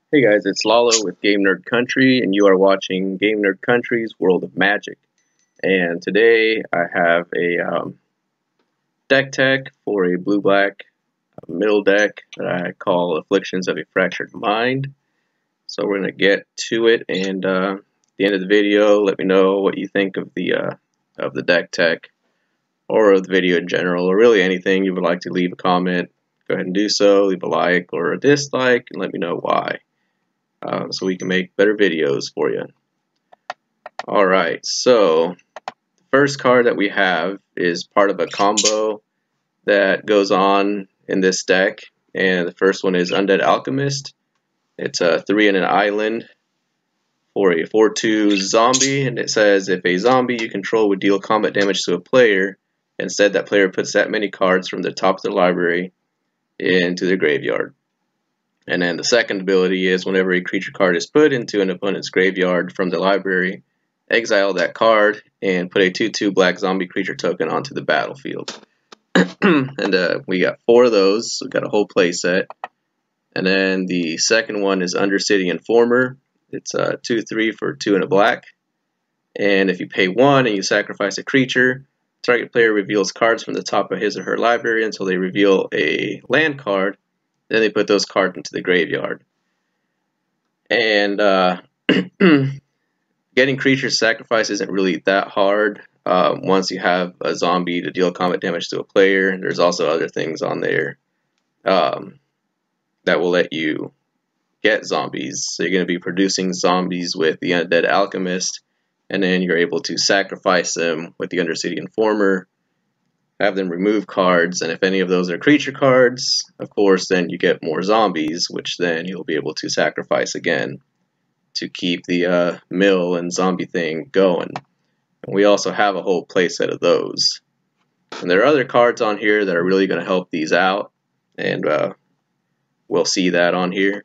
Hey guys, it's Lalo with Game Nerd Country, and you are watching Game Nerd Country's World of Magic. And today I have a deck tech for a blue-black middle deck that I call Afflictions of a Fractured Mind. So we're going to get to it, and at the end of the video, let me know what you think of the deck tech, or of the video in general, or really anything you would like to leave a comment. Go ahead and do so, leave a like or a dislike, and let me know why. So we can make better videos for you. Alright, so the first card that we have is part of a combo that goes on in this deck, and the first one is Undead Alchemist. It's a 3 and an island for a 4/2 zombie, and it says if a zombie you control would deal combat damage to a player, instead that player puts that many cards from the top of the library into the graveyard. And then the second ability is whenever a creature card is put into an opponent's graveyard from the library, exile that card and put a 2/2 black zombie creature token onto the battlefield. And we got 4 of those, so we got a whole play set. And then the second one is Undercity Informer. It's 2/3 for 2 and a black. And if you pay 1 and you sacrifice a creature, target player reveals cards from the top of his or her library until they reveal a land card. Then they put those cards into the graveyard. And getting creatures sacrificed isn't really that hard once you have a zombie to deal combat damage to a player. There's also other things on there that will let you get zombies. So you're going to be producing zombies with the Undead Alchemist, and then you're able to sacrifice them with the Undercity Informer, have them remove cards, and if any of those are creature cards, of course, then you get more zombies, which then you'll be able to sacrifice again to keep the mill and zombie thing going. And we also have a whole playset of those. And there are other cards on here that are really going to help these out, and we'll see that on here.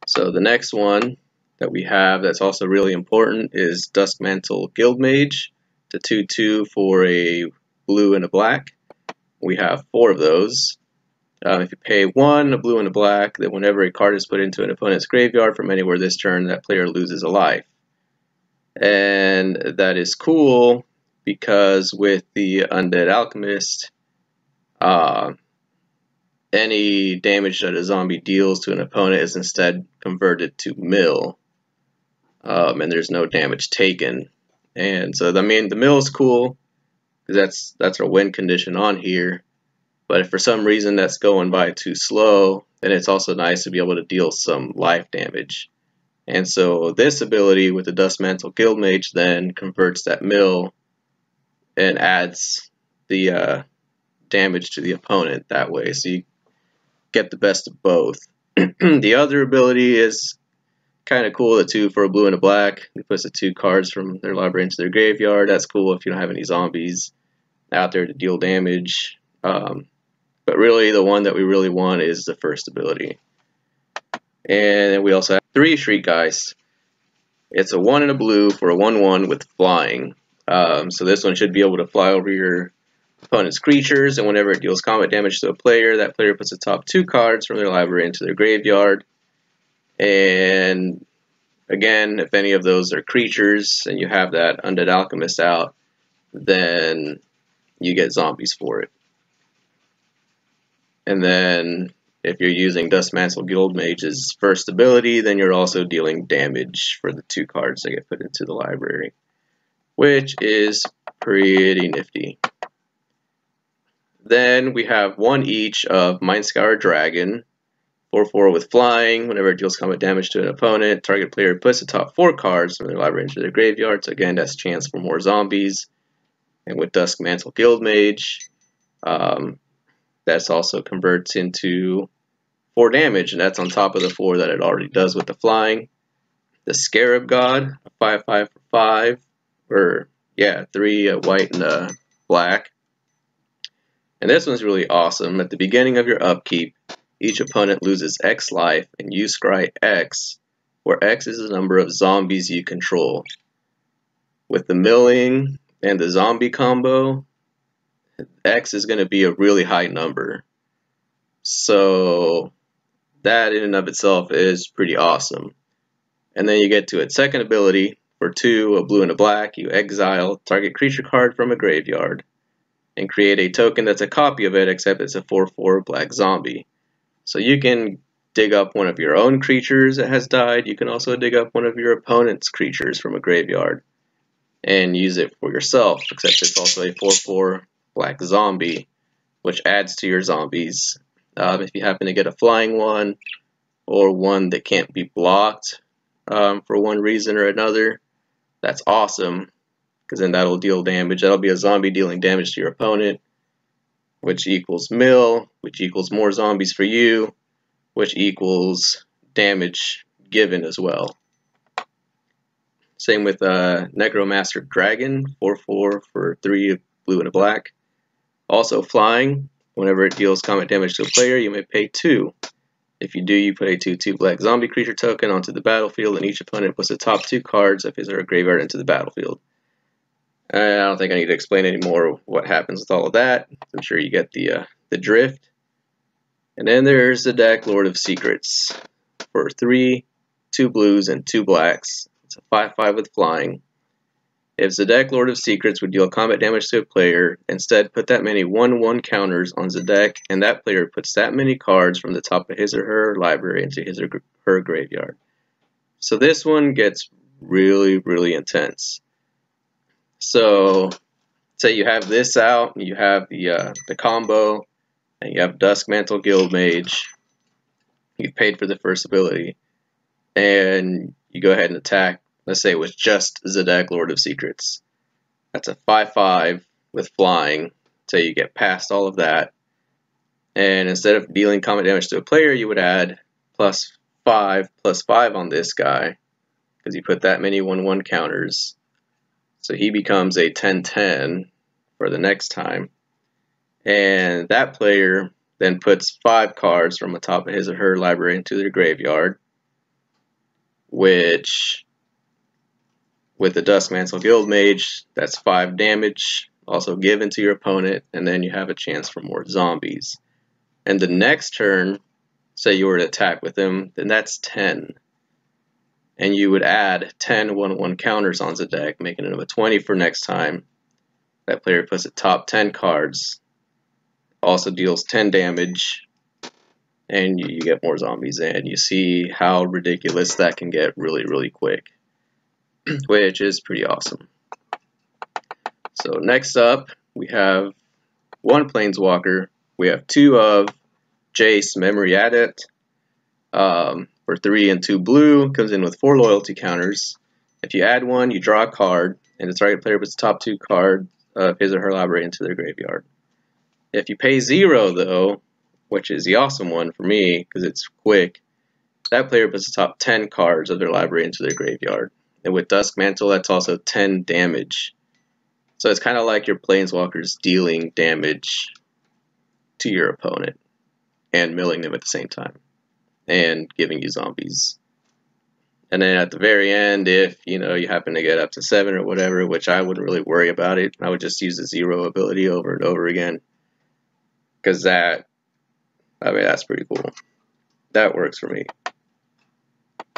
So the next one that we have that's also really important is Duskmantle Guildmage. It's a 2/2 for a blue and a black. We have 4 of those. If you pay 1, a blue and a black, then whenever a card is put into an opponent's graveyard from anywhere this turn, that player loses a life. And that is cool because with the Undead Alchemist, any damage that a zombie deals to an opponent is instead converted to mill, and there's no damage taken. And so, I mean, the mill is cool because that's our win condition on here. But if for some reason that's going by too slow, then it's also nice to be able to deal some life damage. And so this ability with the Duskmantle Guildmage then converts that mill and adds the damage to the opponent that way. So you get the best of both. The other ability is kind of cool, the 2 for a blue and a black. It puts the 2 cards from their library into their graveyard. That's cool if you don't have any zombies out there to deal damage. But really, the one that we really want is the first ability. And we also have 3 Shriekgeist. It's a 1 and a blue for a 1/1 with flying. So this one should be able to fly over your opponent's creatures, and whenever it deals combat damage to a player, that player puts the top 2 cards from their library into their graveyard. And again, if any of those are creatures and you have that Undead Alchemist out, then you get zombies for it. And then if you're using Duskmantle Guildmage's first ability, then you're also dealing damage for the 2 cards that get put into the library, which is pretty nifty. Then we have 1 each of Mindscour Dragon, 4/4 with flying. Whenever it deals combat damage to an opponent, target player puts the top 4 cards from their library into their graveyard. So again, that's a chance for more zombies. And with Duskmantle Guildmage, that's also converts into 4 damage, and that's on top of the 4 that it already does with the flying. The Scarab God, 5/5 for 5, or yeah, 3 white and black. And this one's really awesome. At the beginning of your upkeep, each opponent loses X life, and you scry X, where X is the number of zombies you control. With the milling and the zombie combo, X is going to be a really high number. So that in and of itself is pretty awesome. And then you get to its second ability. For 2, a blue and a black, you exile target creature card from a graveyard and create a token that's a copy of it, except it's a 4/4 black zombie. So you can dig up one of your own creatures that has died. You can also dig up one of your opponent's creatures from a graveyard and use it for yourself, except it's also a 4/4 black zombie, which adds to your zombies. If you happen to get a flying one or one that can't be blocked for one reason or another, that's awesome, because then that'll deal damage. That'll be a zombie dealing damage to your opponent, which equals mill, which equals more zombies for you, which equals damage given as well. Same with Necromancer Dragon, 4/4 for 3 blue and a black. Also flying. Whenever it deals combat damage to a player, you may pay 2. If you do, you put a 2/2 black zombie creature token onto the battlefield, and each opponent puts the top 2 cards of his or her graveyard into the battlefield. I don't think I need to explain anymore what happens with all of that. I'm sure you get the drift. And then there's the deck Lord of Secrets. For 3, 2 blues, and 2 blacks. It's a 5/5 with flying. If Zedek Lord of Secrets would deal combat damage to a player, instead put that many 1/1 counters on Zedek, and that player puts that many cards from the top of his or her library into his or her graveyard. So this one gets really, really intense. So, say you have this out, you have the combo, and you have Duskmantle Guildmage. You've paid for the first ability, and you go ahead and attack. Let's say it was just Zedek Lord of Secrets. That's a 5/5 with flying, so you get past all of that. And instead of dealing combat damage to a player, you would add +5/+5 on this guy, because you put that many 1/1 counters. So he becomes a 10/10 for the next time. And that player then puts 5 cards from the top of his or her library into their graveyard, which, with the Duskmantle Guildmage, that's 5 damage, also given to your opponent, and then you have a chance for more zombies. And the next turn, say you were to attack with him, then that's 10. And you would add 10 1/1 counters on the deck, making it a 20 for next time. That player puts the top 10 cards, also deals 10 damage, and you get more zombies in. You see how ridiculous that can get really, really quick, which is pretty awesome. So next up, we have 1 Planeswalker. We have 2 of Jace, Memory Adept. For 3 and 2 blue, comes in with 4 loyalty counters. If you add 1, you draw a card, and the target player puts the top 2 cards of his or her library into their graveyard. If you pay 0, though, which is the awesome one for me because it's quick, that player puts the top 10 cards of their library into their graveyard. And with Duskmantle, that's also 10 damage. So it's kind of like your Planeswalkers dealing damage to your opponent and milling them at the same time and giving you zombies. And then at the very end, if you happen to get up to 7 or whatever, which I wouldn't really worry about it, I would just use the 0 ability over and over again, because that's pretty cool. That works for me.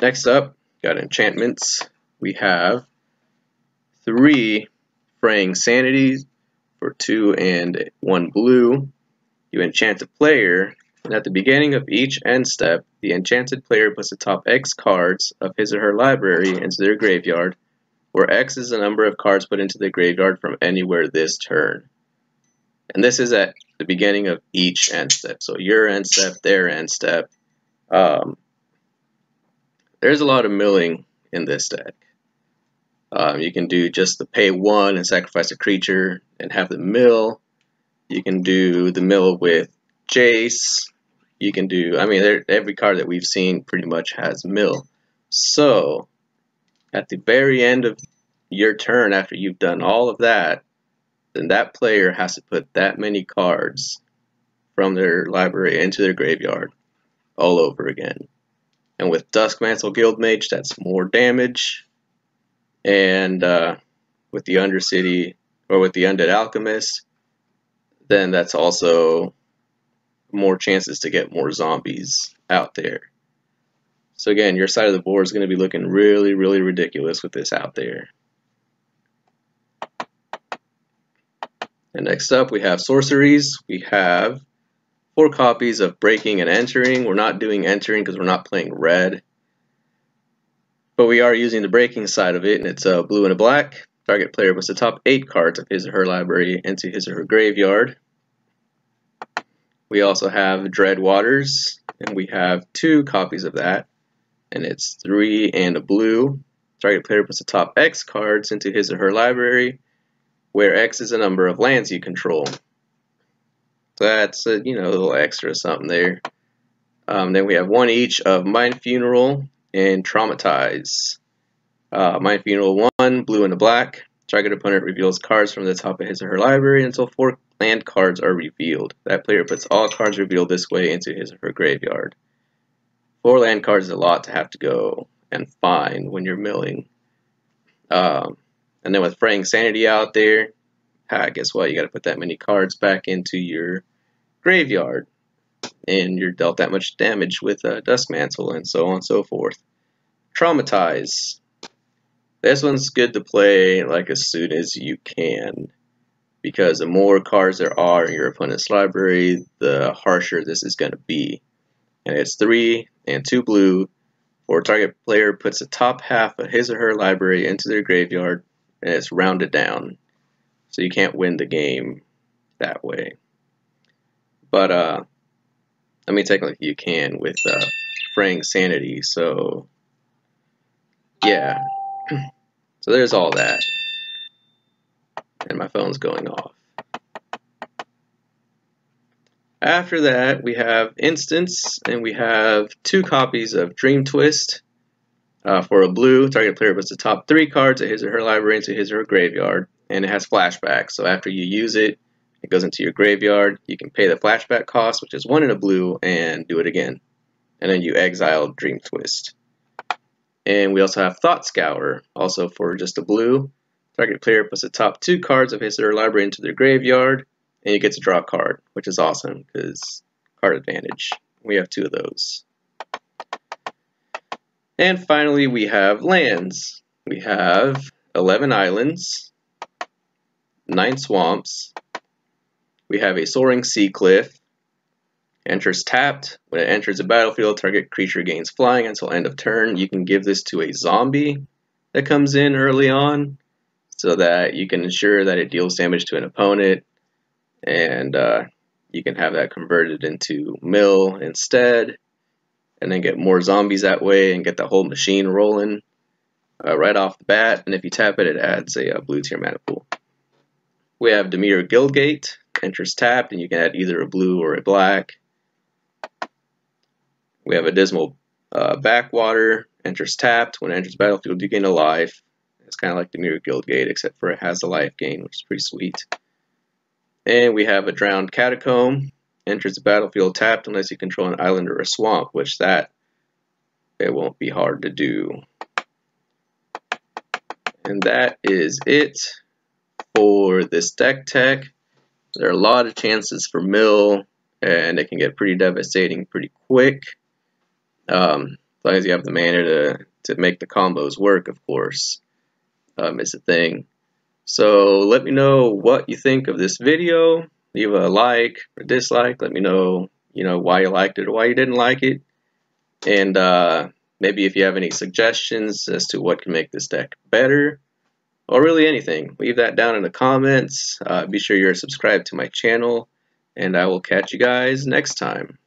Next up, got enchantments. We have 3 Fraying Sanities for 2 and 1 blue. You enchant a player, and at the beginning of each end step, the enchanted player puts the top X cards of his or her library into their graveyard, where X is the number of cards put into the graveyard from anywhere this turn. And this is at the beginning of each end step. So your end step, their end step. There's a lot of milling in this deck. You can do just the pay 1 and sacrifice a creature and have the mill. You can do the mill with Jace. You can do, every card that we've seen pretty much has mill. So, at the very end of your turn, after you've done all of that, then that player has to put that many cards from their library into their graveyard all over again. And with Duskmantle Guildmage, that's more damage. And with the Undercity, or with the Undead Alchemist, then that's also more chances to get more zombies out there. So again, your side of the board is going to be looking really, really ridiculous with this out there. And next up, we have sorceries. We have 4 copies of breaking and entering. We're not doing entering because we're not playing red, but we are using the breaking side of it, and it's a blue and a black. Target player puts the top 8 cards of his or her library into his or her graveyard. We also have Dread Waters, and we have 2 copies of that, and it's 3 and a blue. Target player puts the top X cards into his or her library, where X is a number of lands you control. So that's a, a little extra something there. Then we have 1 each of Mind Funeral and Traumatize. Mind Funeral 1, blue and a black. Target opponent reveals cards from the top of his or her library until 4 land cards are revealed. That player puts all cards revealed this way into his or her graveyard. 4 land cards is a lot to have to go and find when you're milling. And then with Fraying Sanity out there, guess what? You got to put that many cards back into your graveyard, and you're dealt that much damage with Dusk Mantle, and so on and so forth. Traumatize. This one's good to play like as soon as you can, because the more cards there are in your opponent's library, the harsher this is going to be. And it's 3 and 2 blue, or target player puts the top half of his or her library into their graveyard, and it's rounded down. So you can't win the game that way. But, I mean, technically you can with Fraying Sanity, so yeah. So there's all that. And my phone's going off. After that, we have Instance, and we have 2 copies of Dream Twist. For a blue, target player puts the top 3 cards of his or her library into his or her graveyard, and it has flashback. So after you use it, it goes into your graveyard. You can pay the flashback cost, which is 1 in a blue, and do it again. And then you exile Dream Twist. And we also have Thought Scour, also for just a blue. Target player puts the top 2 cards of his or her library into their graveyard, and you get to draw a card, which is awesome because card advantage. We have 2 of those. And finally, we have lands. We have 11 islands, 9 swamps. We have a Soaring Sea Cliff. Enters tapped. When it enters the battlefield, target creature gains flying until end of turn. You can give this to a zombie that comes in early on, so that you can ensure that it deals damage to an opponent, and you can have that converted into mill instead, and then get more zombies that way and get the whole machine rolling right off the bat. And if you tap it, it adds a blue to your mana pool. We have Dimir Guildgate. Enters tapped, and you can add either a blue or a black. We have a Dismal Backwater. Enters tapped. When it enters battlefield, you gain a life. It's kind of like the Mirror Guildgate, except for it has a life gain, which is pretty sweet. And we have a Drowned Catacomb. Enters the battlefield tapped unless you control an island or a swamp, which it won't be hard to do. And that is it for this deck tech. There are a lot of chances for mill, and it can get pretty devastating pretty quick. As long as you have the mana to make the combos work, of course, is the thing. So let me know what you think of this video. Leave a like or dislike. Let me know, why you liked it or why you didn't like it. And maybe if you have any suggestions as to what can make this deck better, or really anything, leave that down in the comments. Be sure you're subscribed to my channel, and I will catch you guys next time.